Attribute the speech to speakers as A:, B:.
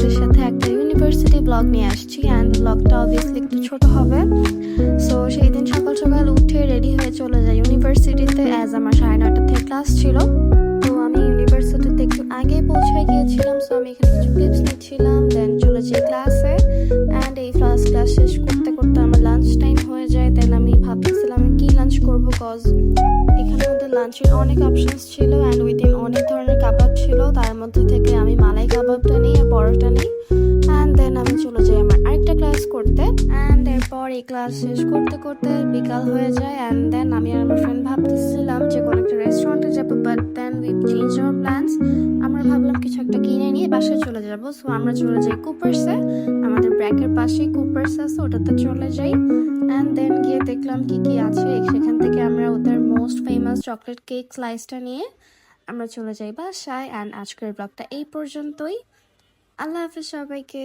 A: তোমাদের সাথে একটা ইউনিভার্সিটি ব্লগ নিয়ে আসছি অ্যান্ড ব্লগটা অবভিয়াসলি একটু ছোট হবে। সো সেই দিন সকাল সকাল উঠে রেডি হয়ে চলে যাই ইউনিভার্সিটিতে, অ্যাজ আমার 9:30 থেকে ক্লাস ছিল। তো আমি ইউনিভার্সিটিতে একটু আগে পৌঁছে গিয়েছিলাম, সো আমি এখানে কিছু ক্লিপস নিচ্ছিলাম, দেন চলে যাই ক্লাসে। অ্যান্ড এই ফার্স্ট ক্লাস শেষ করতে করতে আমার লাঞ্চ টাইম হয়ে যায়। দেন আমি ভাবতেছিলাম কি লাঞ্চ করবো, কজ এখানে আমাদের লাঞ্চের অনেক অপশনস ছিল অ্যান্ড ওই দিন অনেক ধরনের কাবাব ছিল। তার মধ্যে থেকে আমি মালাই কাবাবটা নিই আর পরোটা নিই। অ্যান্ড দেন আমি চলে যাই আমার আরেকটা ক্লাস করতে। অ্যান্ড এরপর এই ক্লাস শেষ করতে করতে বিকাল হয়ে যায়। অ্যান্ড দেন আমি আর আমার ফ্রেন্ড ভাবতেছিলাম যে কোনো একটা রেস্টুরেন্টে যাবো, but then we change our plans. আমরা ভাবলাম কিছু একটা কিনে নিয়ে বাসায় চলে যাবো। সো আমরা চলে যাই কুপার্সে, আমাদের ব্র্যাকের পাশেই কুপার্স আছে, ওটাতে চলে যাই। অ্যান্ড দেন গিয়ে দেখলাম কি কি আছে। সেখান থেকে আমরা ওদের মোস্ট ফেমাস চকলেট কেক স্লাইসটা নিয়ে আমরা চলে যাই বাসায়। অ্যান্ড আজকের ব্লগটা এই পর্যন্তই। আল্লাহ হাফেজ সবাইকে।